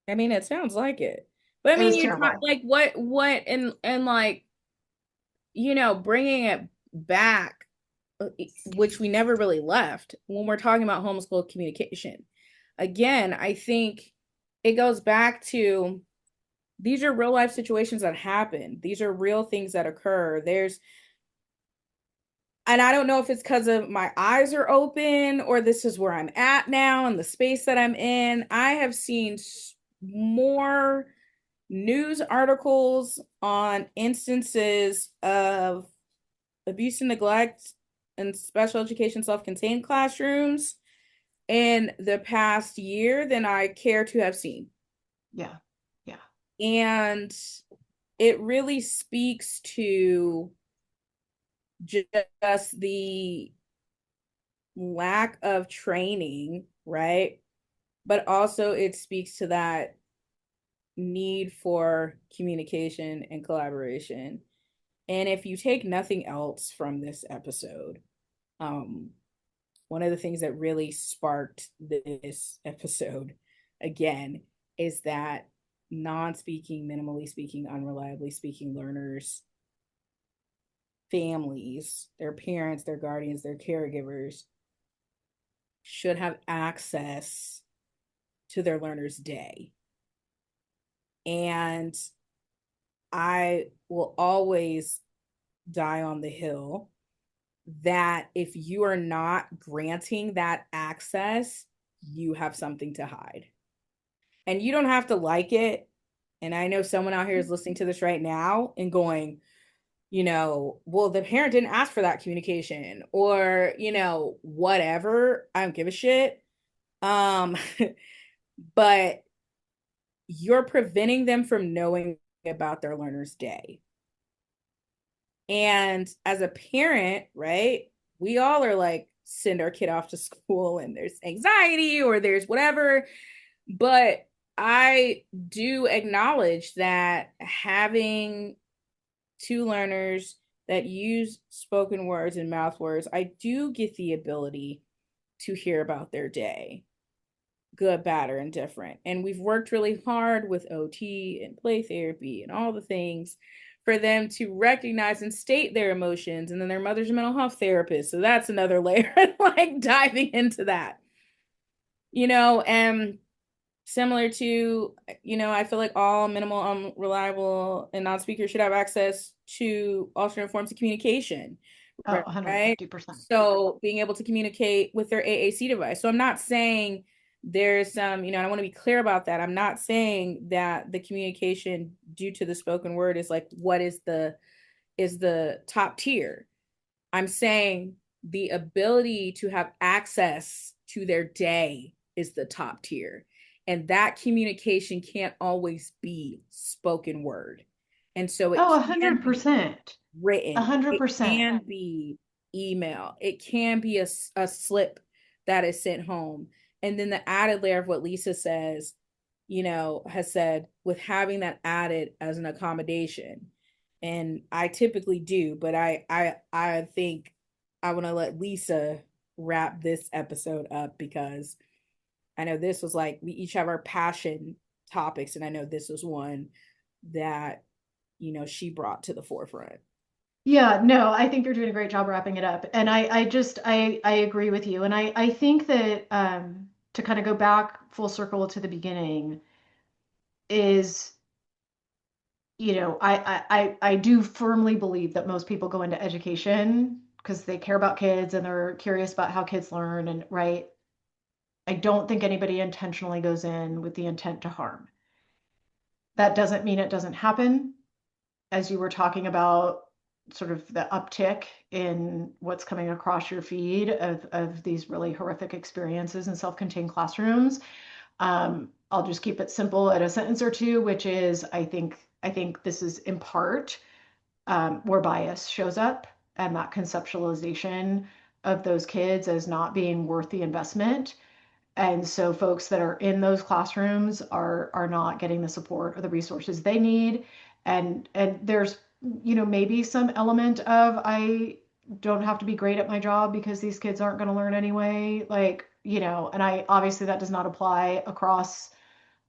I mean, it sounds like it. But I It mean, was you try terrible. like what and like, bringing it back, which we never really left when we're talking about homeschool communication. Again, I think it goes back to these are real life situations that happen. These are real things that occur. And I don't know if it's because of my eyes are open or this is where I'm at now and the space that I'm in. I have seen more news articles on instances of abuse and neglect in special education self-contained classrooms in the past year than I care to have seen. Yeah. Yeah. And it really speaks to just the lack of training, right? But also it speaks to that need for communication and collaboration. And if you take nothing else from this episode, um, one of the things that really sparked this episode again is that non-speaking, minimally speaking, unreliably speaking learners, families, their parents, their guardians, their caregivers should have access to their learner's day. And I will always die on the hill that if you are not granting that access, you have something to hide. And you don't have to like it. And I know someone out here is listening to this right now and going, well, the parent didn't ask for that communication or, whatever. I don't give a shit. Um, but you're preventing them from knowing about their learner's day. And as a parent, right, we all are like, send our kid off to school and there's anxiety or there's whatever. But I do acknowledge that having two learners that use spoken words and mouth words, I do get the ability to hear about their day, good, bad, or indifferent. And we've worked really hard with OT and play therapy and all the things for them to recognize and state their emotions. And then their mother's a mental health therapist. So that's another layer, like diving into that, and similar to, I feel like all minimal, unreliable, and non-speakers should have access to alternate forms of communication, Oh, right? 150%. So being able to communicate with their AAC device. So I'm not saying there's some, I want to be clear about that. I'm not saying that the communication due to the spoken word is like what is the top tier. I'm saying the ability to have access to their day is the top tier. And that communication can't always be spoken word. And so it Oh, can be 100%. written, it 100%. can be email, it can be a slip that is sent home. And then the added layer of what Lisa says, has said with having that added as an accommodation. And I typically do, but I think I want to let Lisa wrap this episode up because I know this was like we each have our passion topics, and I know this was one that she brought to the forefront. Yeah, no, I think you're doing a great job wrapping it up. And I agree with you. And I think that to kind of go back full circle to the beginning is, I do firmly believe that most people go into education because they care about kids and they're curious about how kids learn and right. I don't think anybody intentionally goes in with the intent to harm. That doesn't mean it doesn't happen. As you were talking about sort of the uptick in what's coming across your feed of these really horrific experiences in self-contained classrooms. I'll just keep it simple at a sentence or two, which is I think this is in part where bias shows up and that conceptualization of those kids as not being worth the investment. And so folks that are in those classrooms are not getting the support or the resources they need. And there's, maybe some element of I don't have to be great at my job because these kids aren't going to learn anyway. Like, and I obviously that does not apply across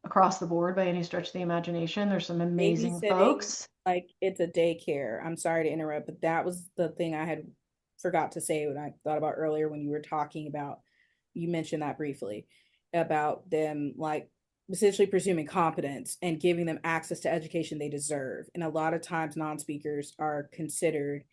the board by any stretch of the imagination. There's some amazing Babysitting folks. like it's a daycare. I'm sorry to interrupt, but that was the thing I had forgot to say when I thought about earlier when you were talking about, you mentioned that briefly about them like essentially presuming competence and giving them access to education they deserve. And a lot of times non-speakers are considered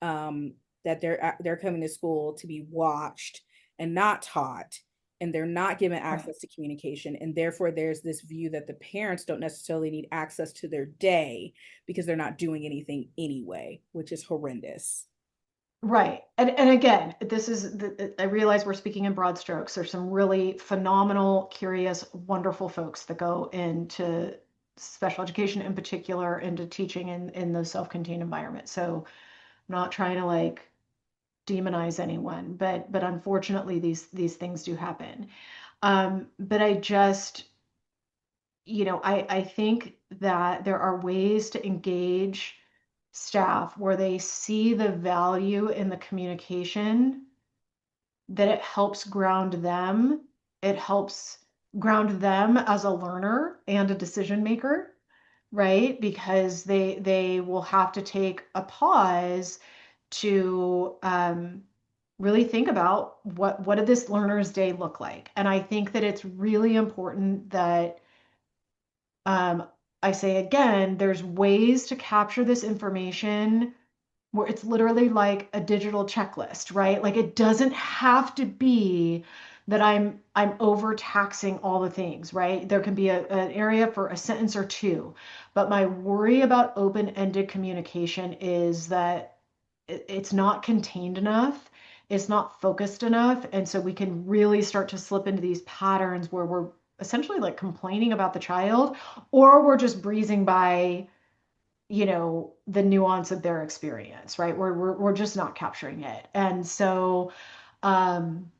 that they're coming to school to be watched and not taught, and they're not given Right. access to communication, and therefore there's this view that the parents don't necessarily need access to their day because they're not doing anything anyway, which is horrendous. Right. And again, I realize we're speaking in broad strokes. There's some really phenomenal, curious, wonderful folks that go into special education in particular, into teaching in the self-contained environment. So I'm not trying to like demonize anyone, but unfortunately these things do happen. But I think that there are ways to engage staff where they see the value in the communication, that it helps ground them. It helps ground them as a learner and a decision maker, right? Because they will have to take a pause to really think about what did this learner's day look like. And I think that it's really important that um, I say again, there's ways to capture this information where it's literally like a digital checklist, right? Like it doesn't have to be that I'm overtaxing all the things, right? There can be an area for a sentence or two, but my worry about open-ended communication is that it's not contained enough, it's not focused enough, and so we can really start to slip into these patterns where we're essentially like complaining about the child, or we're just breezing by the nuance of their experience, right? We're just not capturing it. And so um,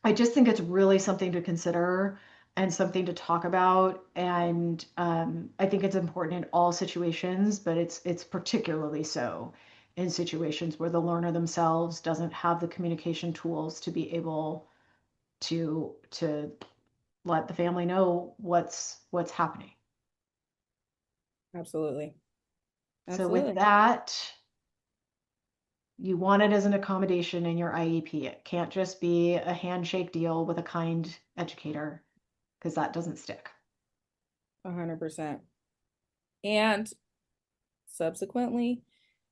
I just think it's really something to consider and something to talk about. And I think it's important in all situations, but it's particularly so in situations where the learner themselves doesn't have the communication tools to be able to let the family know what's happening. Absolutely. So with Absolutely. that, you want it as an accommodation in your IEP. It can't just be a handshake deal with a kind educator because that doesn't stick. 100%. And subsequently,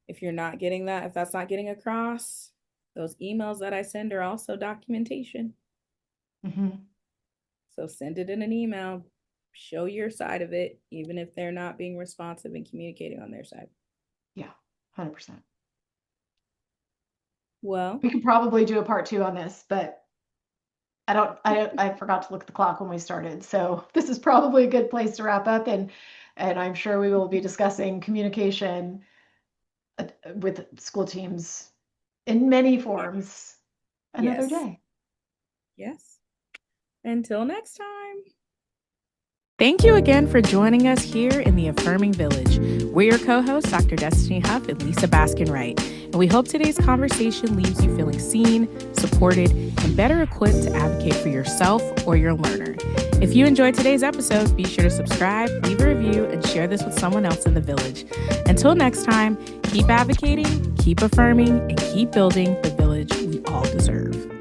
if you're not getting that, if that's not getting across, those emails that I send are also documentation. Mm-hmm. So send it in an email, show your side of it, even if they're not being responsive and communicating on their side. Yeah, 100%. Well, We could probably do a part two on this, but I forgot to look at the clock when we started. So this is probably a good place to wrap up, and I'm sure we will be discussing communication with school teams in many forms another yes. day. Yes. Until next time. Thank you again for joining us here in the Affirming Village. We're your co-hosts, Dr. Destiny Huff and Lisa Baskin-Wright, and we hope today's conversation leaves you feeling seen, supported, and better equipped to advocate for yourself or your learner. If you enjoyed today's episode, be sure to subscribe, leave a review, and share this with someone else in the village. Until next time, keep advocating, keep affirming, and keep building the village we all deserve.